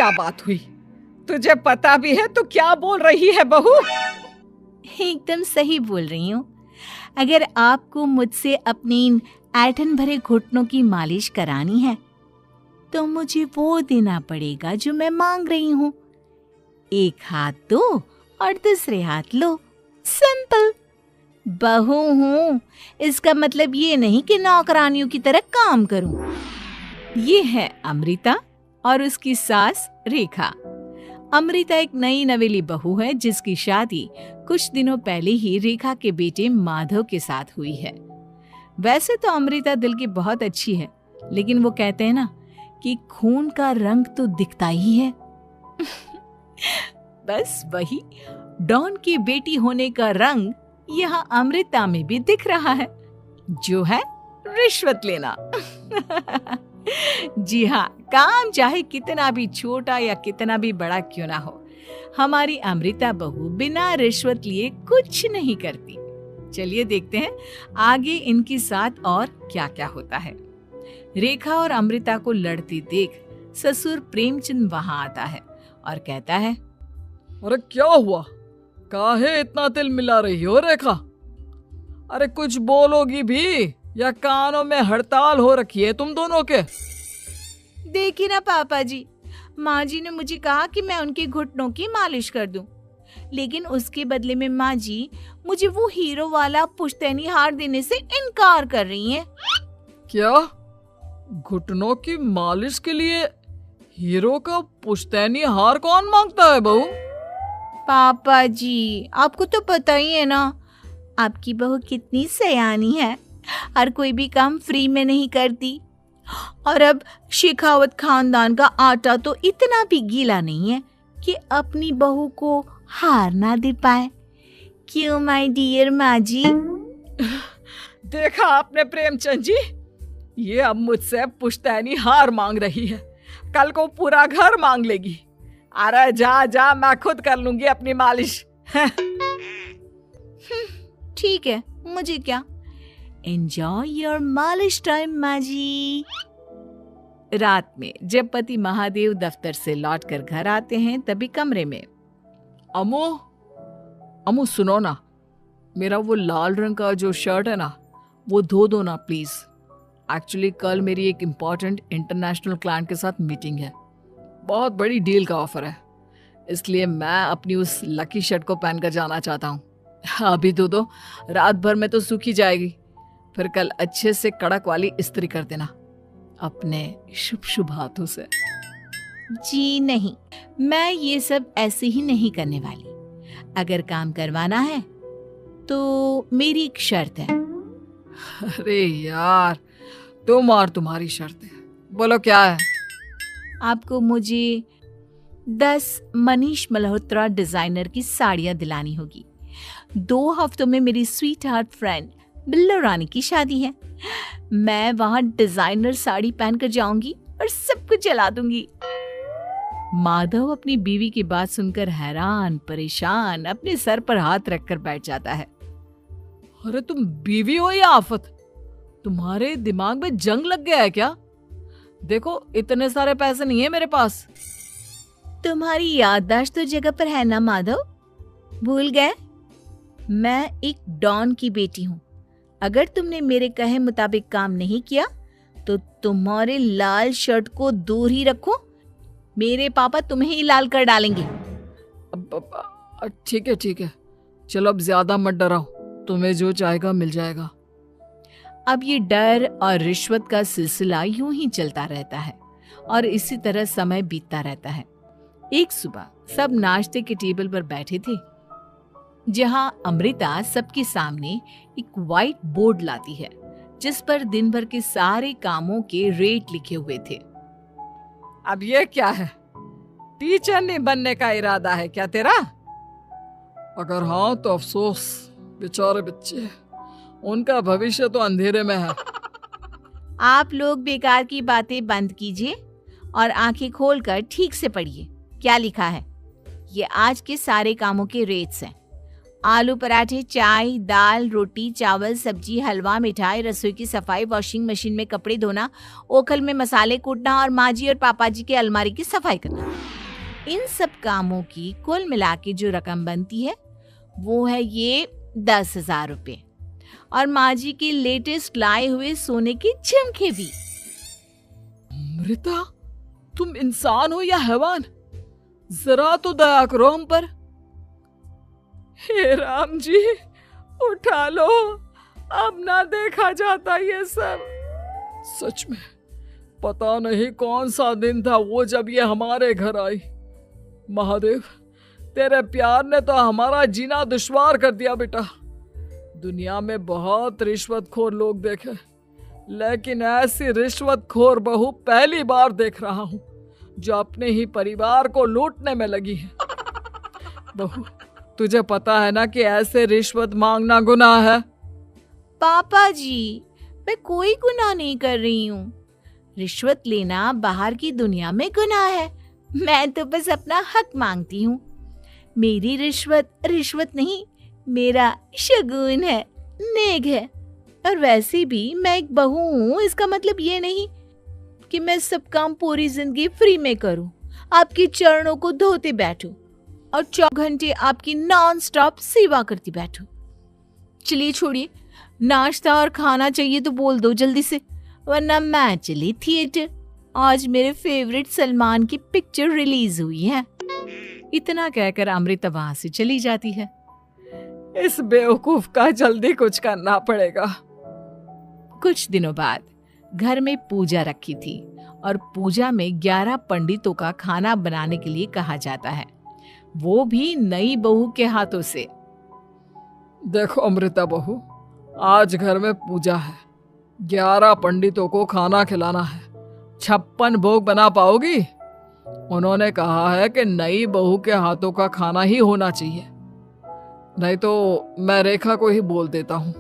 क्या बात हुई? तुझे पता भी है तो क्या बोल रही है बहू? एकदम सही बोल रही हूँ। अगर आपको मुझसे अपनी इन ऐंठन भरे घुटनों की मालिश करानी है तो मुझे वो देना पड़ेगा जो मैं मांग रही हूँ। एक हाथ दो और दूसरे हाथ लो, सिंपल। बहू हूँ, इसका मतलब ये नहीं कि नौकरानियों की तरह काम करूं। ये है अमृता और उसकी सास रेखा। अमृता एक नई नवेली बहू है जिसकी शादी कुछ दिनों पहले ही रेखा के बेटे माधव के साथ हुई है। वैसे तो अमृता दिल की बहुत अच्छी है, लेकिन वो कहते हैं ना कि खून का रंग तो दिखता ही है। बस वही डॉन की बेटी होने का रंग यहाँ अमृता में भी दिख रहा है, जो है रिश्वत लेना। जी हाँ, काम चाहे कितना भी छोटा या कितना भी बड़ा क्यों ना हो, हमारी अमृता बहू बिना रिश्वत लिए कुछ नहीं करती। चलिए देखते हैं आगे इनके साथ और क्या क्या होता है। रेखा और अमृता को लड़ती देख ससुर प्रेमचंद वहां आता है और कहता है, अरे क्या हुआ? काहे इतना तिल मिला रही हो रेखा? अरे कुछ बोलोगी भी या कानों में हड़ताल हो रखी है तुम दोनों के? देखिए ना पापा जी, माँ जी ने मुझे कहा कि मैं उनके घुटनों की मालिश कर दूं, लेकिन उसके बदले में माँ जी मुझे वो हीरो वाला पुश्तैनी हार देने से इनकार कर रही हैं। क्या? घुटनों की मालिश के लिए हीरो का पुश्तैनी हार कौन मांगता है बहू? पापा जी, आपको तो पता ही है ना, आपकी बहू कितनी सयानी है, हर कोई भी काम फ्री में नहीं करती। और अब शेखावत खानदान का आटा तो इतना भी गीला नहीं है कि अपनी बहू को हार ना दे पाए। क्यों माय डियर माँ जी? देखा आपने प्रेमचंद जी, ये अब मुझसे पुश्तैनी हार मांग रही है, कल को पूरा घर मांग लेगी। अरे जा जा, मैं खुद कर लूंगी अपनी मालिश। ठीक है, मुझे क्या। एंजॉय योर मालिश टाइम माँ जी। रात में जब पति महादेव दफ्तर से लौटकर घर आते हैं तभी कमरे में, अमो सुनो ना, मेरा वो लाल रंग का जो शर्ट है ना, वो धो दो ना प्लीज। एक्चुअली कल मेरी एक इम्पॉर्टेंट इंटरनेशनल क्लाइंट के साथ मीटिंग है, बहुत बड़ी डील का ऑफर है, इसलिए मैं अपनी उस लकी शर्ट को पहनकर जाना चाहता हूँ। अभी धो दो, रात भर में तो सूखी जाएगी, फिर कल अच्छे से कड़क वाली इस्त्री कर देना अपने शुभ शुभ हाथों से। जी नहीं, मैं ये सब ऐसे ही नहीं करने वाली। अगर काम करवाना है तो मेरी एक शर्त है। अरे यार, तुम और तुम्हारी शर्तें, बोलो क्या है? आपको मुझे 10 मनीष मल्होत्रा डिजाइनर की साड़ियां दिलानी होगी। 2 हफ्तों में मेरी स्वीट हार्ट फ्रेंड बिल्लो रानी की शादी है। मैं वहां डिजाइनर साड़ी पहनकर जाऊंगी और सब कुछ जला दूंगी। माधव अपनी बीवी की बात सुनकर हैरान परेशान अपने सर पर हाथ रखकर बैठ जाता है। अरे तुम बीवी हो या आफत? तुम्हारे दिमाग में जंग लग गया है क्या? देखो इतने सारे पैसे नहीं है मेरे पास। तुम्हारी याददाश्त तो जगह पर है ना माधव, भूल गए? मैं एक डॉन की बेटी हूँ। अगर तुमने मेरे कहे मुताबिक काम नहीं किया तो तुम्हारे लाल शर्ट को दूर ही रखो, मेरे पापा तुम्हें ही लाल कर डालेंगे। ठीक है, चलो अब ज्यादा मत डराओ, तुम्हें जो चाहेगा मिल जाएगा। अब ये डर और रिश्वत का सिलसिला यूं ही चलता रहता है और इसी तरह समय बीतता रहता है। एक सुबह सब नाश्ते के टेबल पर बैठे थे, जहां अमृता सबके सामने एक व्हाइट बोर्ड लाती है जिस पर दिन भर के सारे कामों के रेट लिखे हुए थे। अब ये क्या है? टीचर नहीं बनने का इरादा है क्या तेरा? अगर हाँ तो अफसोस, बेचारे बच्चे, उनका भविष्य तो अंधेरे में है। आप लोग बेकार की बातें बंद कीजिए और आंखें खोलकर ठीक से पढ़िए क्या लिखा है। ये आज के सारे कामों के रेट्स हैं आलू पराठे, चाय, दाल, रोटी, चावल, सब्जी, हलवा, मिठाई, रसोई की सफाई, वॉशिंग मशीन में कपड़े धोना, ओखल में मसाले कूटना और माँ जी और पापा जी के अलमारी की सफाई करना। इन सब कामों की कुल मिला के जो रकम बनती है वो है ये 10,000 रुपये, और माँ जी की लेटेस्ट लाए हुए सोने के झुमके भी। अमृता, तुम इंसान हो या हैवान? जरा तो दया करो हम पर। हे राम जी, उठा लो, अब ना देखा जाता ये सब। सच में पता नहीं कौन सा दिन था वो जब ये हमारे घर आई। महादेव, तेरे प्यार ने तो हमारा जीना दुश्वार कर दिया बेटा। दुनिया में बहुत रिश्वतखोर लोग देखे, लेकिन ऐसी रिश्वतखोर बहू पहली बार देख रहा हूं जो अपने ही परिवार को लूटने में लगी है। बहू, तुझे पता है ना कि ऐसे रिश्वत मांगना गुनाह है। पापा जी, मैं कोई गुनाह नहीं कर रही हूँ। रिश्वत लेना बाहर की दुनिया में गुनाह है, मैं तो बस अपना हक मांगती हूँ। मेरी रिश्वत रिश्वत नहीं, मेरा शगुन है, नेक है। और वैसे भी मैं एक बहू हूँ, इसका मतलब ये नहीं कि मैं सब काम पूरी जिंदगी फ्री में करूँ, आपके चरणों को धोते बैठूं और 4 घंटे आपकी नॉन स्टॉप सेवा करती बैठूं। चलिए छोड़िए, नाश्ता और खाना चाहिए तो बोल दो जल्दी से, वरना मैं चली थिएटर। आज मेरे फेवरेट सलमान की पिक्चर रिलीज हुई है। इतना कहकर अमृता वहां से चली जाती है। इस बेवकूफ का जल्दी कुछ करना पड़ेगा। कुछ दिनों बाद घर में पूजा रखी थी और पूजा में 11 पंडितों का खाना बनाने के लिए कहा जाता है, वो भी नई बहू के हाथों से। देखो अमृता बहू, आज घर में पूजा है, 11 पंडितों को खाना खिलाना है, 56 भोग बना पाओगी? उन्होंने कहा है कि नई बहू के हाथों का खाना ही होना चाहिए, नहीं तो मैं रेखा को ही बोल देता हूँ।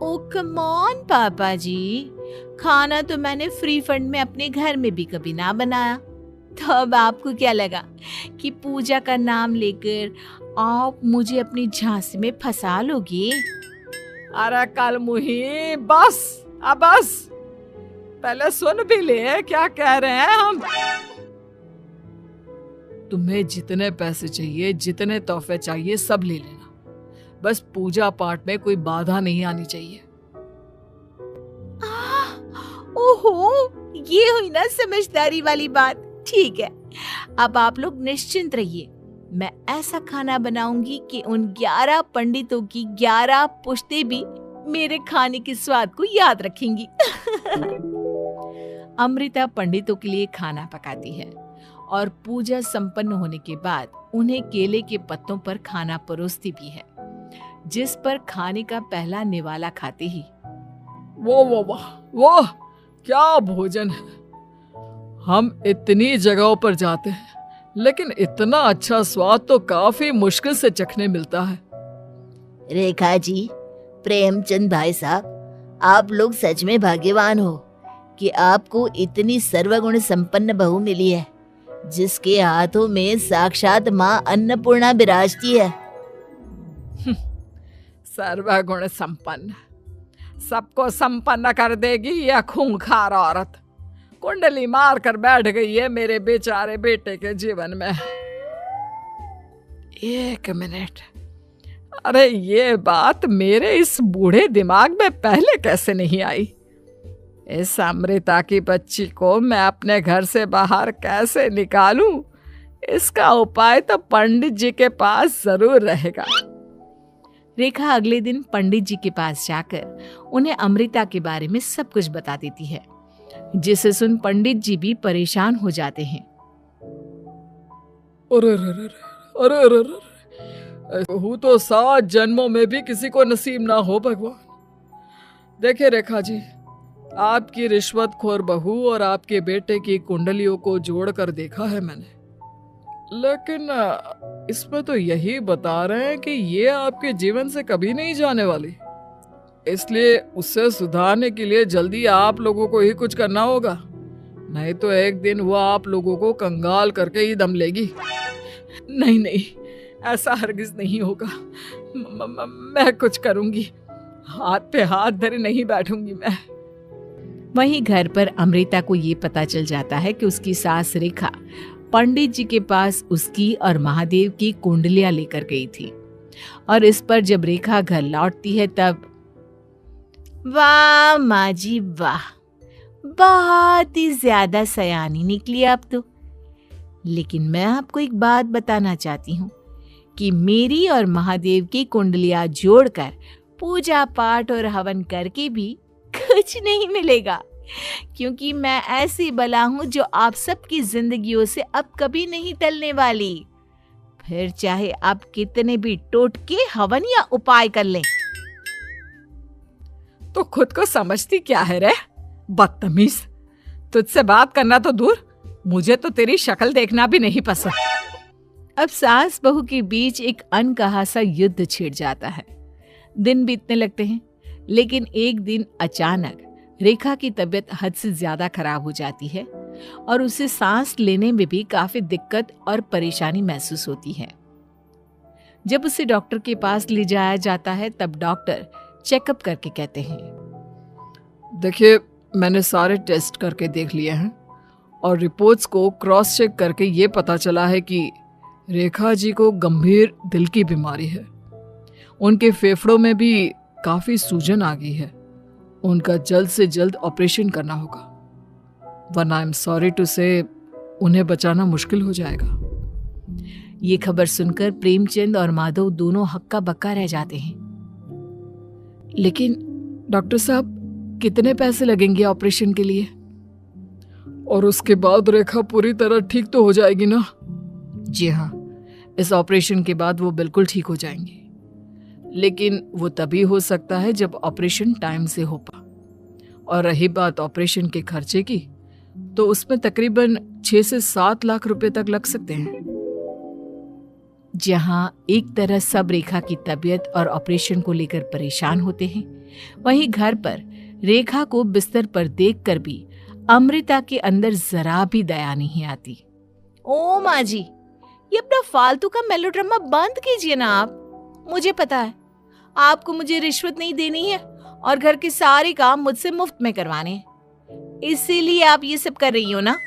ओ कम ऑन पापा जी, खाना तो मैंने फ्री फंड में अपने घर में भी कभी ना बनाया, तो अब आपको क्या लगा कि पूजा का नाम लेकर आप मुझे अपनी झांसी में फंसा लोगे? अरे कल मुही, बस अब बस, पहले सुन भी ले क्या कह रहे हैं हम। तुम्हें जितने पैसे चाहिए, जितने तोहफे चाहिए, सब ले लेना, बस पूजा पाठ में कोई बाधा नहीं आनी चाहिए। ओहो, ये हुई ना समझदारी वाली बात। ठीक है, अब आप लोग निश्चिंत रहिए, मैं ऐसा खाना बनाऊंगी कि उन 11 पंडितों की 11 पुश्तें भी मेरे खाने के स्वाद को याद रखेंगी। अमृता पंडितों के लिए खाना पकाती है और पूजा संपन्न होने के बाद उन्हें केले के पत्तों पर खाना परोसती भी है, जिस पर खाने का पहला निवाला खाते ही वो क्या भोजन है। हम इतनी जगहों पर जाते हैं, लेकिन इतना अच्छा स्वाद तो काफी मुश्किल से चखने मिलता है। रेखा जी, प्रेमचंद भाई साहब, आप लोग सच में भाग्यवान हो कि आपको इतनी सर्वगुण संपन्न बहू मिली है, जिसके हाथों में साक्षात माँ अन्नपूर्णा विराजती है। सर्वगुण संपन्न, सबको संपन्न कर देगी यह खूंखार औरत, कुंडली मार कर बैठ गई है मेरे बेचारे बेटे के जीवन में। एक मिनट, अरे ये बात मेरे इस बूढ़े दिमाग में पहले कैसे नहीं आई? इस अमृता की बच्ची को मैं अपने घर से बाहर कैसे निकालूं? इसका उपाय तो पंडित जी के पास जरूर रहेगा। रेखा अगले दिन पंडित जी के पास जाकर उन्हें अमृता के बारे में सब कुछ बता देती है, जिसे सुन पंडित जी भी परेशान हो जाते हैं। अरे बहू तो 7 जन्मों में भी किसी को नसीब ना हो भगवान। देखे रेखा जी, आपकी रिश्वतखोर बहू और आपके बेटे की कुंडलियों को जोड़कर देखा है मैंने, लेकिन इसमें तो यही बता रहे हैं कि ये आपके जीवन से कभी नहीं जाने वाली। इसलिए उससे सुधारने के लिए जल्दी आप लोगों को ही कुछ करना होगा, नहीं तो एक दिन वो आप लोगों को कंगाल करके ही दम लेगी। नहीं, ऐसा हरगिज नहीं होगा। मैं कुछ करूंगी, हाथ पे हाथ धरे नहीं बैठूंगी मैं। वहीं घर पर अमृता को ये पता चल जाता है कि उसकी सास रेखा पंडित जी के पास उसकी और महादेव की कुंडलियां लेकर गई थी। और इस पर जब रेखा घर लौटती है तब वाह माँ जी वाह, बहुत ही ज्यादा सयानी निकली आप तो। लेकिन मैं आपको एक बात बताना चाहती हूँ कि मेरी और महादेव की कुंडलियां जोड़कर पूजा पाठ और हवन करके भी कुछ नहीं मिलेगा, क्योंकि मैं ऐसी बला हूं जो आप सबकी जिंदगियों से अब कभी नहीं टलने वाली। फिर चाहे आप कितने भी टोटके हवन या उपाय कर लें। तो खुद को समझती क्या है रे बदतमीज। तुझसे बात करना तो दूर, मुझे तो तेरी शक्ल देखना भी नहीं पसंद। अब सास बहू के बीच एक अनकहा सा युद्ध छिड़ जाता है। दिन बीतने लगते हैं, लेकिन एक दिन अचानक रेखा की तबीयत हद से ज्यादा खराब हो जाती है और उसे सांस लेने में भी काफी दिक्कत और परेशानी महसूस होती है। जब उसे डॉक्टर के पास ले जाया जाता है तब डॉक्टर चेकअप करके कहते हैं, देखिए मैंने सारे टेस्ट करके देख लिए हैं और रिपोर्ट्स को क्रॉस चेक करके ये पता चला है कि रेखा जी को गंभीर दिल की बीमारी है। उनके फेफड़ों में भी काफी सूजन आ गई है। उनका जल्द से जल्द ऑपरेशन करना होगा, वरना आई एम सॉरी टू से उन्हें बचाना मुश्किल हो जाएगा। ये खबर सुनकर प्रेमचंद और माधव दोनों हक्का बक्का रह जाते हैं। लेकिन डॉक्टर साहब कितने पैसे लगेंगे ऑपरेशन के लिए? और उसके बाद रेखा पूरी तरह ठीक तो हो जाएगी ना? जी हाँ, इस ऑपरेशन के बाद वो बिल्कुल ठीक हो जाएंगी, लेकिन वो तभी हो सकता है जब ऑपरेशन टाइम से हो पा। और रही बात ऑपरेशन के खर्चे की, तो उसमें तकरीबन 6 से 7 लाख रुपए तक लग सकते हैं। जहां एक तरह सब रेखा की तबीयत और ऑपरेशन को लेकर परेशान होते हैं, वहीं घर पर रेखा को बिस्तर पर देखकर भी अमृता के अंदर जरा भी दया नहीं आती। ओ माँ जी, ये अपना फालतू का मेलोड्रामा बंद कीजिए ना आप। मुझे पता है आपको मुझे रिश्वत नहीं देनी है और घर के सारे काम मुझसे मुफ्त में करवाने हैं, इसीलिए आप ये सब कर रही हो ना।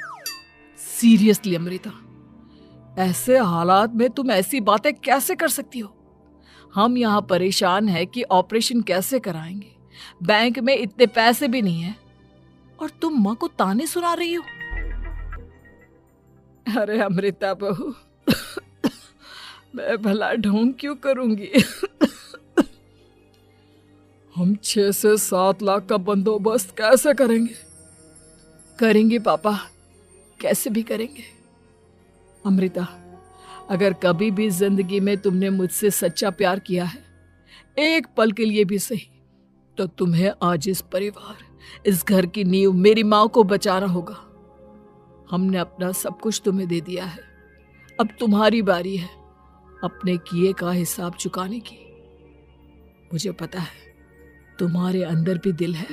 सीरियसली अमृता, ऐसे हालात में तुम ऐसी बातें कैसे कर सकती हो? हम यहाँ परेशान हैं कि ऑपरेशन कैसे कराएंगे, बैंक में इतने पैसे भी नहीं है, और तुम माँ को ताने सुना रही हो। अरे अमृता बहू, मैं भला ढोंग क्यों करूंगी? हम 6 से 7 लाख का बंदोबस्त कैसे करेंगे? करेंगे पापा, कैसे भी करेंगे। अमृता, अगर कभी भी जिंदगी में तुमने मुझसे सच्चा प्यार किया है, एक पल के लिए भी सही, तो तुम्हें आज इस परिवार, इस घर की नींव, मेरी माँ को बचाना होगा। हमने अपना सब कुछ तुम्हें दे दिया है, अब तुम्हारी बारी है अपने किए का हिसाब चुकाने की। मुझे पता है तुम्हारे अंदर भी दिल है।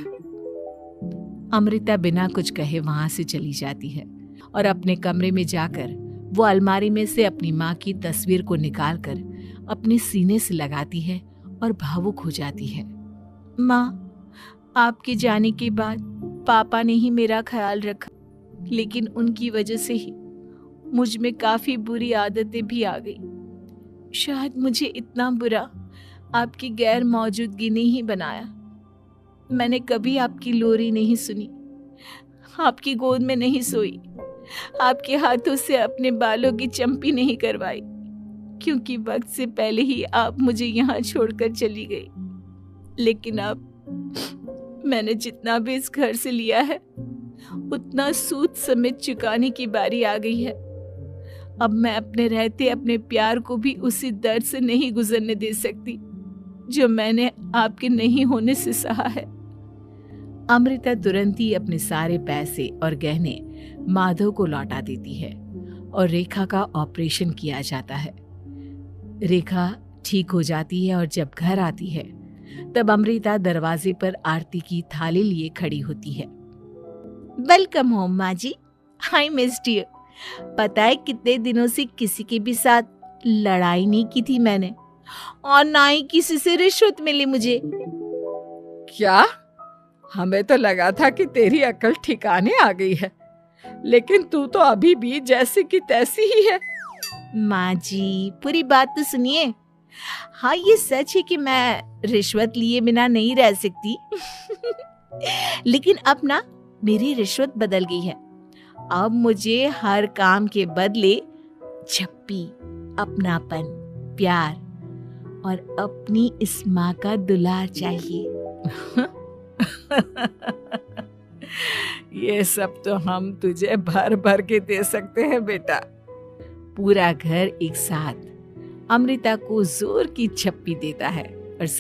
अमृता बिना कुछ कहे वहां से चली जाती है और अपने कमरे में जाकर वो अलमारी में से अपनी माँ की तस्वीर को निकालकर अपने सीने से लगाती है और भावुक हो जाती है। माँ, आपके जाने के बाद पापा ने ही मेरा ख्याल रखा, लेकिन उनकी वजह से ही मुझ में काफी बुरी आदतें भी आ गई। शायद मुझे इतना बुरा आपकी गैर मौजूदगी ने ही बनाया। मैंने कभी आपकी लोरी नहीं सुनी, आपकी गोद में नहीं सोई, आपके हाथों से अपने बालों की चंपी नहीं करवाई, क्योंकि वक्त से पहले ही आप मुझे यहाँ छोड़कर चली गई। लेकिन अब मैंने जितना भी इस घर से लिया है, उतना सूद समेत चुकाने की बारी आ गई है। अब मैं अपने रहते अपने प्यार को भी उसी दर्द से नहीं गुजरने दे सकती जो मैंने आपके नहीं होने से सहा है। अमृता तुरंत ही अपने सारे पैसे और गहने माधव को लौटा देती है और रेखा का ऑपरेशन किया जाता है। रेखा ठीक हो जाती है और जब घर आती है तब अमृता दरवाजे पर आरती की थाली लिए खड़ी होती है। वेलकम होम माँ जी, आई मिस्ड यू। पता है कितने दिनों से किसी के भी साथ लड़ाई नहीं की थी मैंने, और ना ही किसी से रिश्वत मिली मुझे। क्या? हमें तो लगा था कि तेरी अकल ठिकाने आ गई है, लेकिन तू तो अभी भी जैसी की तैसी ही है। माँ जी, पूरी बात तो सुनिए। हाँ, ये सच है कि मैं रिश्वत लिए बिना नहीं रह सकती। लेकिन अब ना मेरी रिश्वत बदल गई है। अब मुझे हर काम के बदले झप्पी, अपनापन, प्यार और अपनी इस माँ का दुलार चाहिए। ये सब तो हम तुझे भर भर के दे सकते हैं बेटा। पूरा घर एक साथ अमृता को जोर की झप्पी देता है।